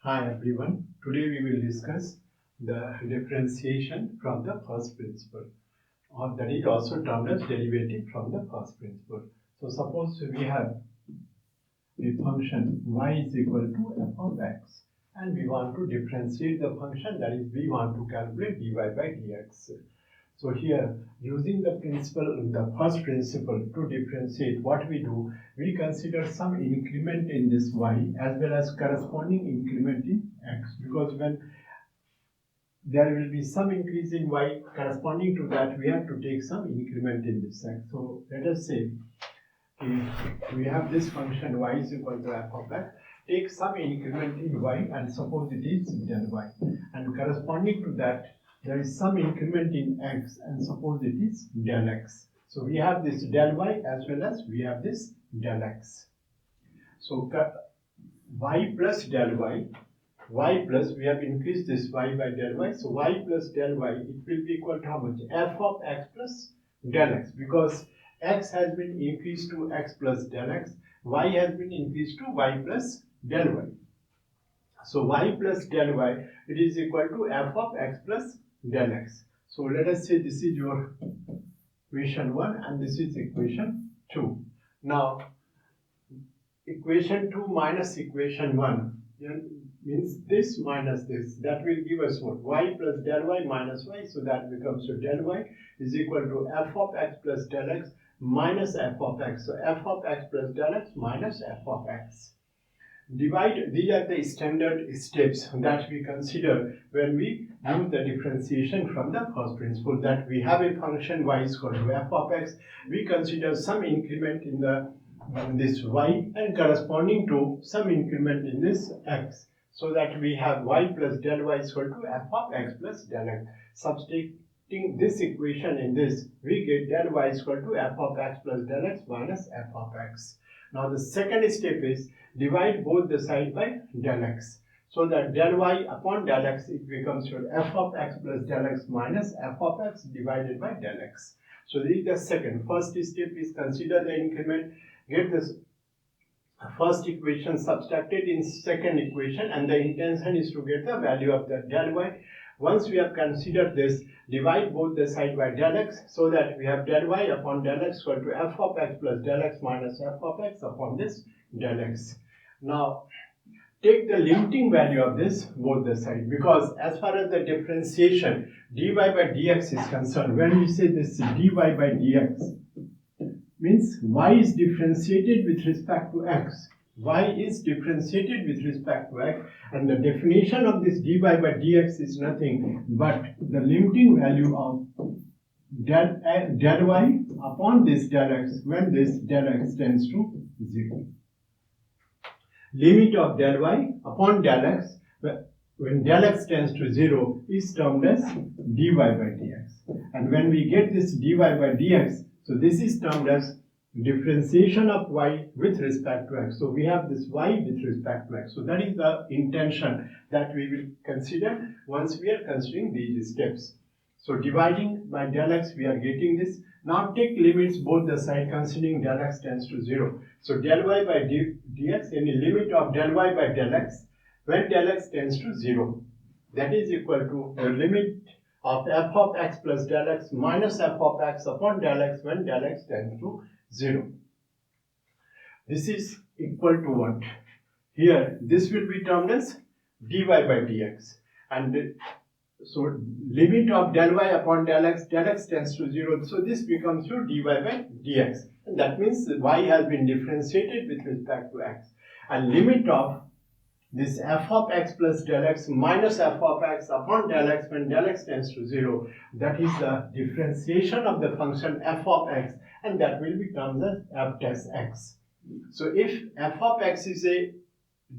Hi everyone, today we will discuss the differentiation from the first principle, or that is also termed as derivative from the first principle. So suppose we have a function y is equal to f of x, and we want to differentiate the function, that is we want to calculate dy by dx. So here, using the principle, the first principle to differentiate, what we do, we consider some increment in this y as well as corresponding increment in x, because when there will be some increase in y corresponding to that, we have to take some increment in this x. So let us say we have this function y is equal to f of x, take some increment in y and suppose it is del y, and corresponding to that there is some increment in x and suppose it is del x. So we have this del y as well as we have this del x. So y plus del y plus, we have increased this y by del y, so y plus del y, it will be equal to how much? F of x plus del x, because x has been increased to x plus del x, y has been increased to y plus del y. So y plus del y, it is equal to f of x plus del x. So let us say this is your equation 1 and this is equation 2. Now equation 2 minus equation 1 means this minus this, that will give us what? Y plus del y minus y, so that becomes your del y is equal to f of x plus del x minus f of x. So f of x plus del x minus f of x. Divide, these are the standard steps that we consider when we do the differentiation from the first principle, that we have a function y is equal to f of x, we consider some increment in this y and corresponding to some increment in this x, so that we have y plus del y is equal to f of x plus del x. Substituting this equation in this, we get del y is equal to f of x plus del x minus f of x. Now the second step is divide both the side by del x, so that del y upon del x, it becomes your f of x plus del x minus f of x divided by del x. So this is the second. First step is consider the increment, get this first equation subtracted in second equation, and the intention is to get the value of the del y. Once we have considered this, divide both the side by del x, so that we have del y upon del x equal to f of x plus del x minus f of x upon this del x. Now take the limiting value of this both the side, because as far as the differentiation dy by dx is concerned, when we say this dy by dx, means y is differentiated with respect to x. Y is differentiated with respect to x, and the definition of this dy by dx is nothing but the limiting value of del y upon this del x when this del x tends to 0. Limit of del y upon del x when del x tends to 0 is termed as dy by dx. And when we get this dy by dx, so this is termed as differentiation of y with respect to x. So we have this y with respect to x. So that is the intention that we will consider once we are considering these steps. So dividing by del x, we are getting this. Now take limits both the side, considering del x tends to 0. So del y by dx, any limit of del y by del x when del x tends to 0, that is equal to the limit of f of x plus del x minus f of x upon del x when del x tends to 0. This is equal to what? Here this will be termed as dy by dx, and so limit of del y upon del x tends to 0, so this becomes your dy by dx, and that means y has been differentiated with respect to x, and limit of this f of x plus del x minus f of x upon del x when del x tends to 0, that is the differentiation of the function f of x, and that will be termed as f dash x. So if f of x is a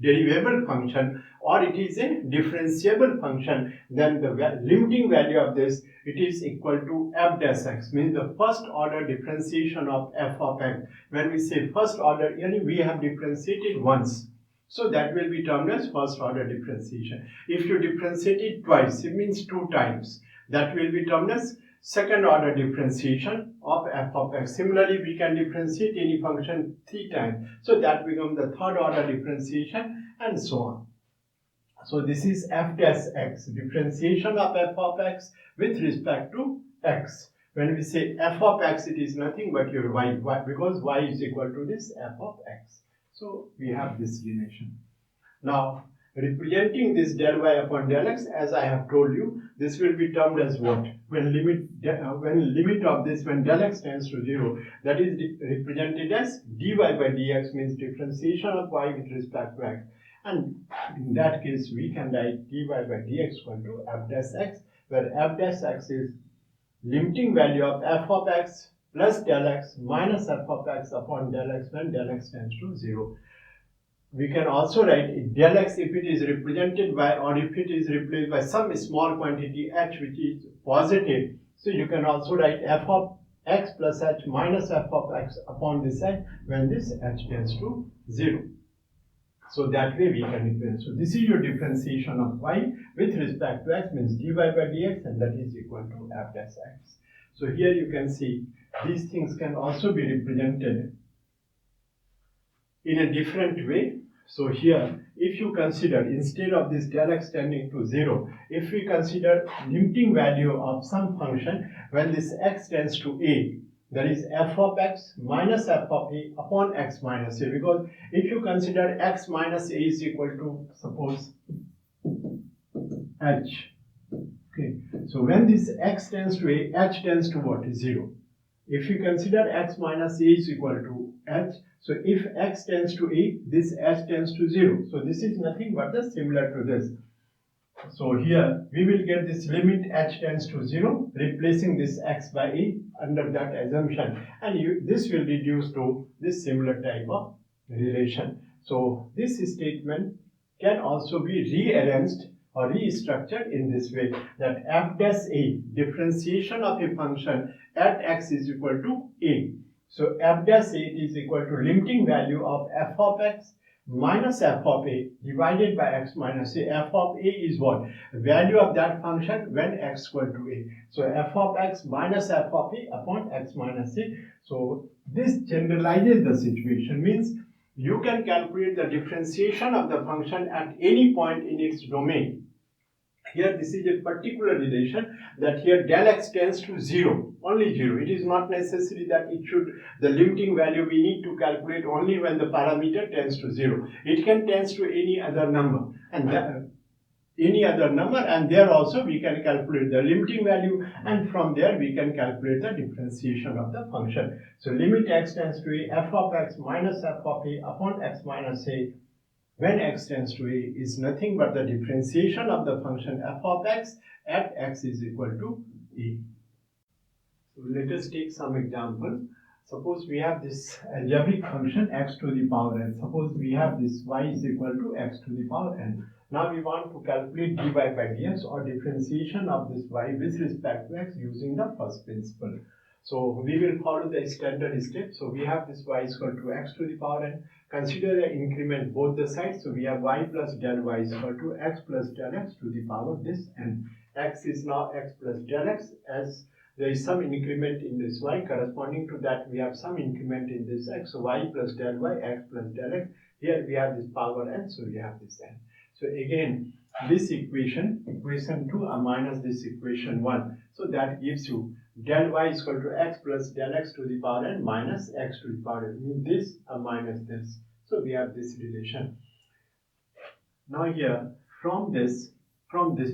derivable function or it is a differentiable function, then the limiting value of this, it is equal to f dash x, means the first order differentiation of f of x. When we say first order, we have differentiated once, so that will be termed as first order differentiation. If you differentiate it twice, it means 2 times, that will be termed as second order differentiation of f of x. Similarly, we can differentiate any function 3 times, so that becomes the third order differentiation, and so on. So this is f dash x, differentiation of f of x with respect to x. When we say f of x, it is nothing but your y, because y is equal to this f of x. So we have this relation. Now, representing this del y upon del x, as I have told you, this will be termed as what? When limit of this, when del x tends to 0, that is represented as dy by dx, means differentiation of y with respect to x. And in that case, we can write dy by dx equal to f dash x, where f dash x is limiting value of f of x plus del x minus f of x upon del x when del x tends to 0. We can also write del x if it is represented by, or if it is replaced by some small quantity h which is positive. So you can also write f of x plus h minus f of x upon this h when this h tends to 0. So that way we can replace. So this is your differentiation of y with respect to x, means dy by dx, and that is equal to f dash x. So here you can see these things can also be represented in a different way. So here, if you consider, instead of this del x tending to 0, if we consider limiting value of some function when this x tends to a, that is f of x minus f of a upon x minus a, because if you consider x minus a is equal to, suppose, h. Okay, so when this x tends to a, h tends to what? 0. If you consider x minus a is equal to h, so if x tends to a, this h tends to 0. So this is nothing but the similar to this. So here we will get this limit h tends to 0, replacing this x by a under that assumption, and this will reduce to this similar type of relation. So this statement can also be rearranged or restructured in this way, that f dash a, differentiation of a function at x is equal to a. So f dash a is equal to limiting value of f of x minus f of a divided by x minus a. F of a is what? Value of that function when x equal to a. So f of x minus f of a upon x minus a. So this generalizes the situation, means you can calculate the differentiation of the function at any point in its domain. Here this is a particular relation, that here del x tends to 0, only 0. It is not necessary that it should, the limiting value we need to calculate only when the parameter tends to 0. It can tends to any other number, and and there also we can calculate the limiting value, and from there we can calculate the differentiation of the function. So limit x tends to a, f of x minus f of a upon x minus a when x tends to a is nothing but the differentiation of the function f of x at x is equal to a. So let us take some example. Suppose we have this algebraic function x to the power n. Suppose we have this y is equal to x to the power n. Now we want to calculate dy by dx, or differentiation of this y with respect to x using the first principle. So we will follow the standard step. So we have this y is equal to x to the power n. Consider the increment both the sides. So we have y plus del y is equal to x plus del x to the power this n. X is now x plus del x, as there is some increment in this y. Corresponding to that, we have some increment in this x. So y plus del y, x plus del x. Here we have this power n, so we have this n. So again, this equation 2 minus this equation 1. So that gives you del y is equal to x plus del x to the power n minus x to the power n. This minus this. So we have this relation. Now here, from this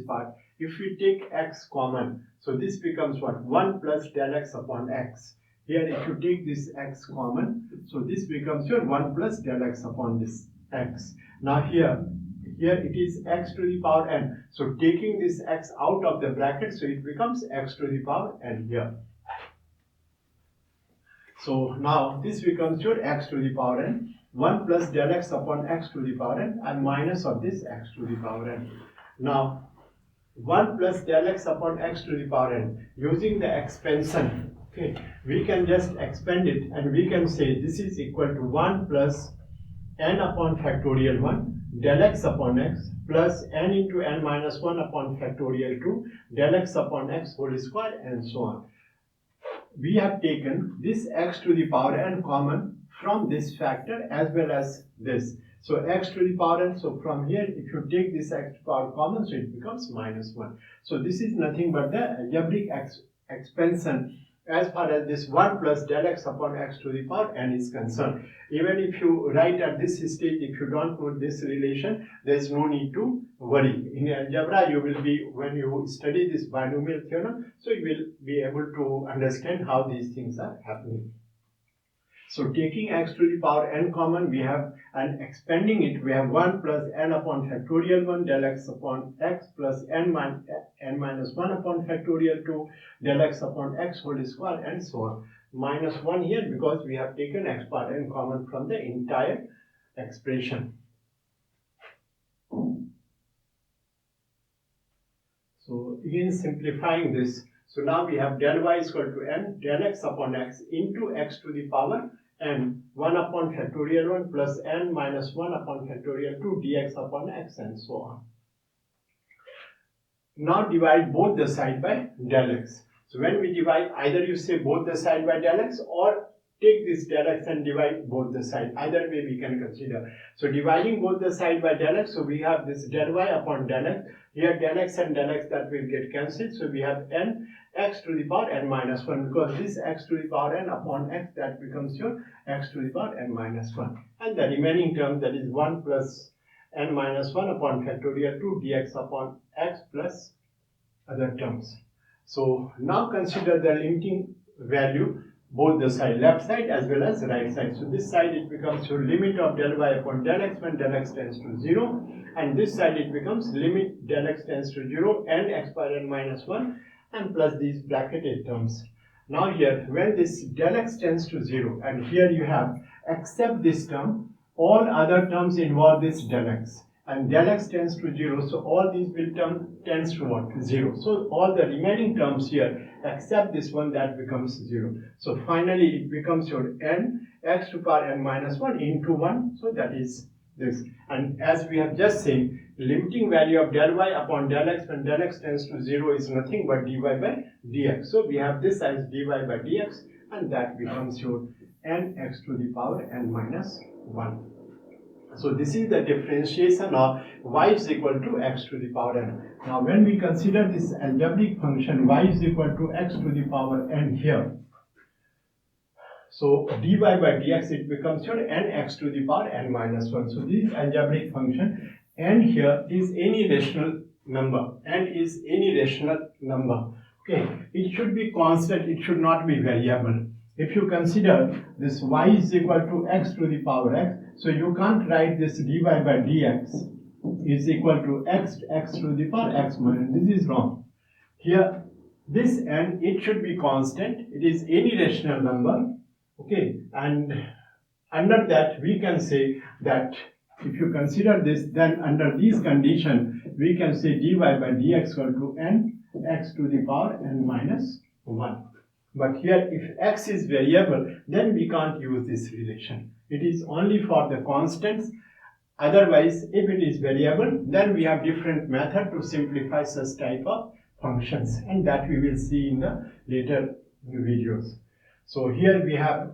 part, if we take x common, so this becomes what? 1 plus del x upon x. Here if you take this x common, so this becomes your 1 plus del x upon this x. Now here it is x to the power n. So taking this x out of the bracket, so it becomes x to the power n here. So now this becomes your x to the power n, 1 plus del x upon x to the power n, and minus of this x to the power n. Now 1 plus del x upon x to the power n, using the expansion, okay, we can just expand it, and we can say this is equal to 1 plus n upon factorial 1 del x upon x plus n into n minus 1 upon factorial 2 del x upon x whole square, and so on. We have taken this x to the power n common from this factor as well as this. So x to the power n, so from here if you take this x to the power common, so it becomes minus 1. So this is nothing but the algebraic expansion as far as this 1 plus del x upon x to the power n is concerned. Even if you write at this stage, if you don't know this relation, there is no need to worry. In algebra, you will be, when you study this binomial theorem, so you will be able to understand how these things are happening. So taking x to the power n common, we have, and expanding it, we have 1 plus n upon factorial 1 del x upon x plus n minus 1 upon factorial 2 del x upon x whole square and so on. Minus 1 here because we have taken x power n common from the entire expression. So again simplifying this, so now we have del y is equal to n del x upon x into x to the power n 1 upon factorial 1 plus n minus 1 upon factorial 2 dx upon x and so on. Now divide both the side by del x. So when we divide, either you say both the side by del x or take this del x and divide both the side. Either way we can consider. So dividing both the side by del x, so we have this del y upon del x. Here del x and del x that will get cancelled. So we have n x to the power n minus 1 because this x to the power n upon x that becomes your x to the power n minus 1. And the remaining term, that is 1 plus n minus 1 upon factorial 2 dx upon x plus other terms. So now consider the limiting value both the side, left side as well as right side. So this side it becomes your limit of del y upon del x when del x tends to 0, and this side it becomes limit del x tends to 0 and x power n minus 1 and plus these bracketed terms. Now here when this del x tends to 0 and here you have except this term, all other terms involve this del x. And del x tends to 0, so all these will tends to what? 0. So all the remaining terms here, except this one, that becomes 0. So finally it becomes your n x to power n minus 1 into 1, so that is this. And as we have just seen, limiting value of del y upon del x when del x tends to 0 is nothing but dy by dx. So we have this as dy by dx, and that becomes your n x to the power n minus 1. So this is the differentiation of y is equal to x to the power n. Now when we consider this algebraic function y is equal to x to the power n here, so dy by dx it becomes your nx to the power n minus 1. So this algebraic function n here is any rational number. N is any rational number. Okay, it should be constant, it should not be variable. If you consider this y is equal to x to the power x, so you can't write this dy by dx is equal to x to the power x minus. This is wrong. Here, this n, it should be constant. It is any rational number. Okay, and under that we can say that if you consider this, then under these conditions we can say dy by dx equal to n x to the power n minus 1. But here if x is variable, then we can't use this relation. It is only for the constants. Otherwise, if it is variable, then we have different method to simplify such type of functions, and that we will see in the later videos. So here we have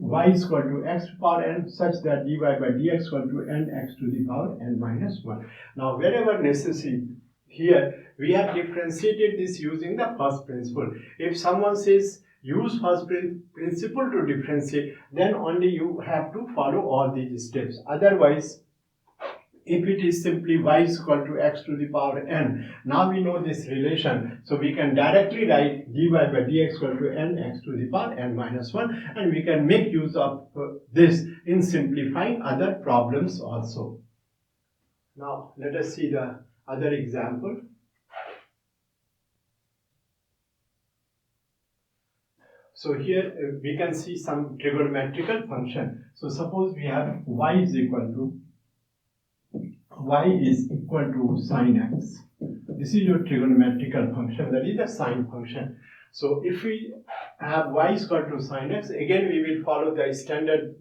y is equal to x to the power n such that dy by dx equal to n x to the power n minus 1. Now wherever necessary, here we have differentiated this using the first principle. If someone says use first principle to differentiate, then only you have to follow all these steps. Otherwise, if it is simply y is equal to x to the power n, now we know this relation, so we can directly write dy by dx equal to n x to the power n minus 1, and we can make use of this in simplifying other problems also. Now let us see the other example. So here we can see some trigonometrical function. So suppose we have y is equal to sine x. This is your trigonometrical function, that is the sine function. So if we have y is equal to sine x, again we will follow the standard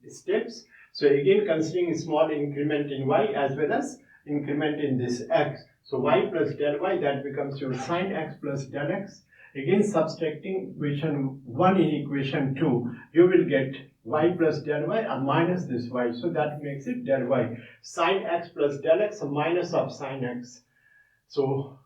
steps. So again considering a small increment in y as well as increment in this x. So y plus del y, that becomes your sine x plus del x Again, subtracting equation 1 in equation 2, you will get y plus del y minus this y. So that makes it del y. Sine x plus del x minus of sine x. So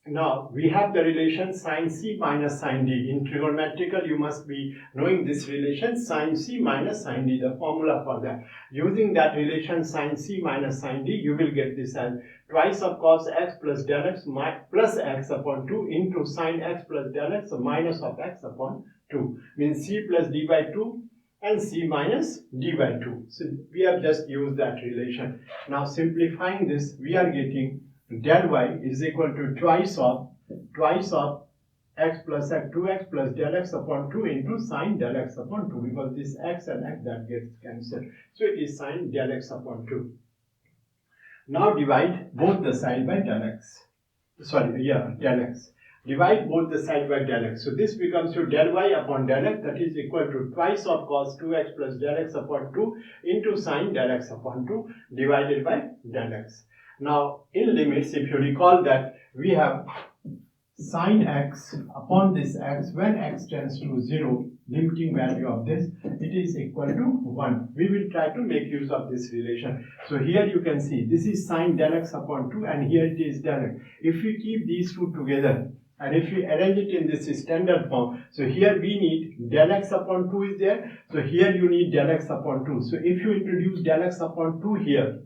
now we have the relation sine c minus sine d. In trigonometrical, you must be knowing this relation sine c minus sine d, the formula for that. Using that relation sine c minus sine d, you will get this as twice of cos x plus del x plus x upon 2 into sine x plus del x minus of x upon 2. Means c plus d by 2 and c minus d by 2. So we have just used that relation. Now simplifying this, we are getting del y is equal to twice of x plus x 2x plus del x upon 2 into sine del x upon 2, because this x and x that gets cancelled. So it is sine del x upon 2. Now divide both the side by del x. Del x. Divide both the side by del x. So this becomes your del y upon del x, that is equal to twice of cos 2x plus del x upon 2 into sine del x upon 2 divided by del x. Now in limits, if you recall that we have sine x upon this x, when x tends to 0, limiting value of this, it is equal to 1. We will try to make use of this relation. So here you can see this is sine del x upon 2 and here it is del x. If we keep these two together and if we arrange it in this standard form, so here we need del x upon 2 is there, so here you need del x upon 2. So if you introduce del x upon 2 here,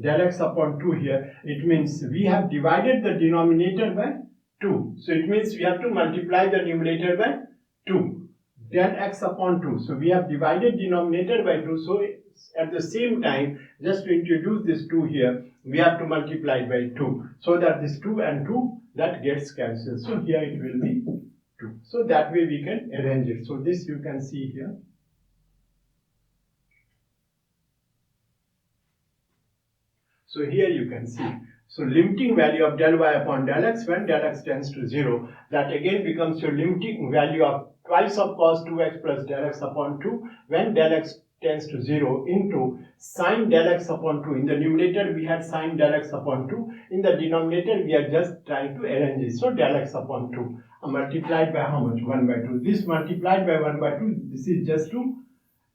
del x upon 2 here, it means we have divided the denominator by 2. So it means we have to multiply the numerator by 2. Del x upon 2. So we have divided denominator by 2. So at the same time, just to introduce this 2 here, we have to multiply by 2. So that this 2 and 2 that gets cancelled. So here it will be 2. So that way we can arrange it. So this you can see here. So here you can see. So limiting value of del y upon del x when del x tends to 0. That again becomes your limiting value of twice of cos 2x plus del x upon 2 when del x tends to 0 into sine del x upon 2. In the numerator we had sine del x upon 2. In the denominator we are just trying to arrange it. So del x upon 2 multiplied by how much? 1 by 2. This multiplied by 1 by 2, this is just to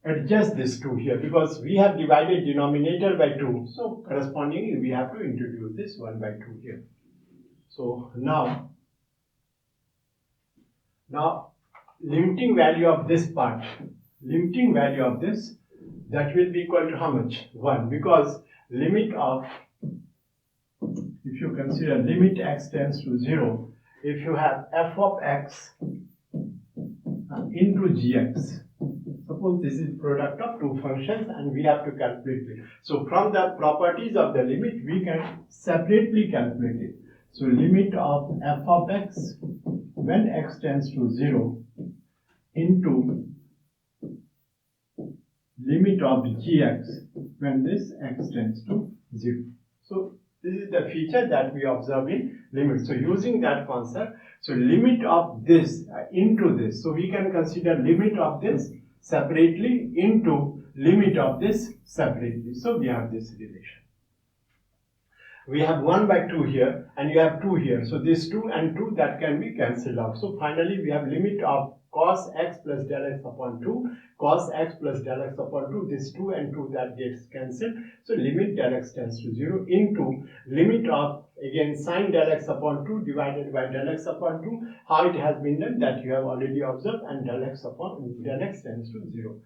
adjust this 2 here, because we have divided denominator by 2. So correspondingly we have to introduce this 1 by 2 here. So now limiting value of this part, limiting value of this, that will be equal to how much? 1, because limit of, if you consider limit x tends to 0, if you have f of x into gx, suppose this is product of two functions and we have to calculate it. So from the properties of the limit, we can separately calculate it. So limit of f of x when x tends to 0 into limit of gx when this x tends to 0. So this is the feature that we observe in limit. So using that concept, so limit of this into this. So we can consider limit of this separately into limit of this separately. So we have this relation. We have 1 by 2 here and you have 2 here. So this 2 and 2 that can be cancelled out. So finally we have limit of cos x plus del x upon 2, cos x plus del x upon 2, this 2 and 2 that gets cancelled. So limit del x tends to 0 into limit of again sine del x upon 2 divided by del x upon 2. How it has been done that you have already observed, and del x tends to 0.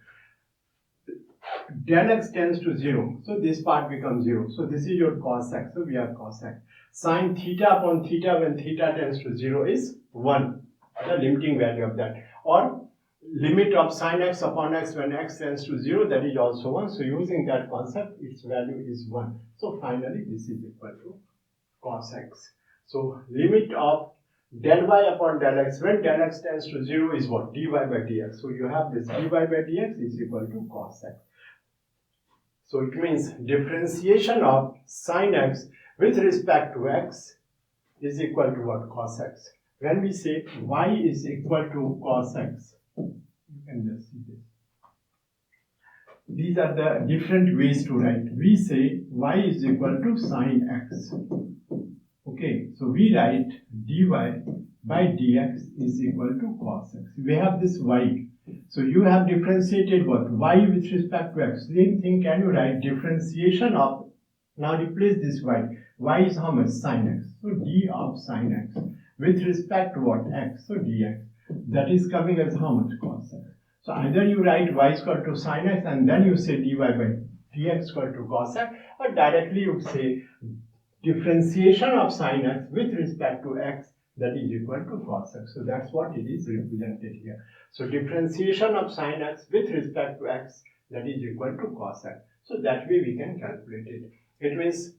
Del x tends to 0, so this part becomes 0. So this is your cos x, so we have cos x. Sine theta upon theta when theta tends to 0 is 1, the limiting value of that. Or limit of sine x upon x when x tends to 0, that is also 1. So using that concept, its value is 1. So finally this is equal to cos x. So limit of del y upon del x when del x tends to 0 is what? Dy by dx. So you have this dy by dx is equal to cos x. So it means differentiation of sine x with respect to x is equal to what? Cos x. When we say y is equal to cos x, you can just see this. These are the different ways to write. We say y is equal to sine x. Okay, so we write dy by dx is equal to cos x. We have this y. So you have differentiated what? Y with respect to x. Same thing, can you write differentiation of, now replace this y. Y is how much? Sin x. So d of sin x with respect to what? X. So dx. That is coming as how much? Cos x. So either you write y is equal to sin x and then you say dy by dx equal to cos x, or directly you say differentiation of sin x with respect to x, that is equal to cos x. So that's what it is represented here. So differentiation of sin x with respect to x, that is equal to cos x. So that way we can calculate it. It means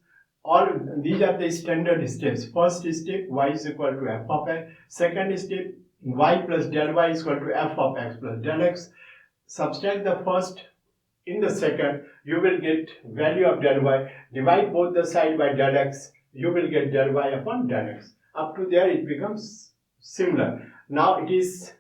all these are the standard steps. First step, y is equal to f of x. Second step, y plus del y is equal to f of x plus del x. Subtract the first. In the second, you will get value of del y. Divide both the side by del x. You will get del y upon del x. Up to there it becomes similar. Now it is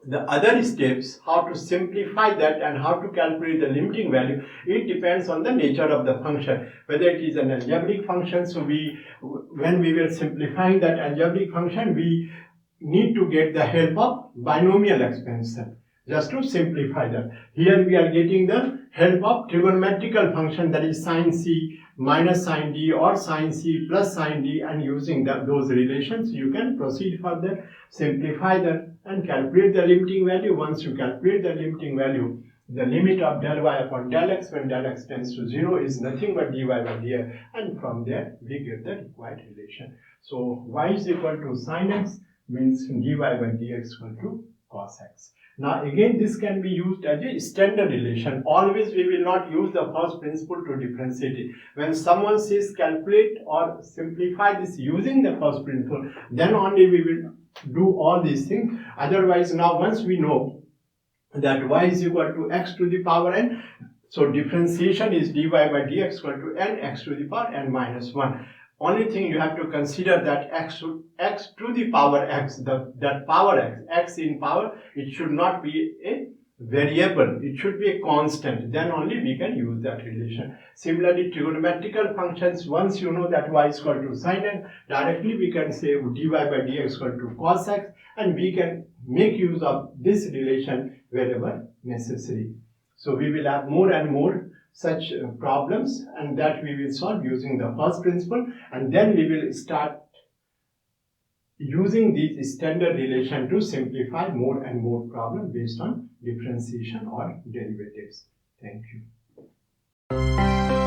the other steps, how to simplify that and how to calculate the limiting value. It depends on the nature of the function, whether it is an algebraic function. So when we were simplifying that algebraic function, we need to get the help of binomial expansion just to simplify that. Here we are getting the help of trigonometrical function, that is sin c minus sin d or sin c plus sin d, and using those relations you can proceed further, simplify that and calculate the limiting value. Once you calculate the limiting value, the limit of del y upon del x when del x tends to 0 is nothing but dy by dx, and from there we get the required relation. So y is equal to sin x means dy by dx equal to cos x. Now again, this can be used as a standard relation. Always we will not use the first principle to differentiate it. When someone says calculate or simplify this using the first principle, then only we will do all these things. Otherwise, now once we know that y is equal to x to the power n, so differentiation is dy by dx equal to n x to the power n minus 1. Only thing you have to consider that x to the power x, that power x in power, it should not be a variable, it should be a constant. Then only we can use that relation. Similarly, trigonometrical functions, once you know that y is equal to sin x, directly we can say dy by dx equal to cos x, and we can make use of this relation wherever necessary. So we will have more and more such problems, and that we will solve using the first principle, and then we will start using these standard relation to simplify more and more problems based on differentiation or derivatives. Thank you.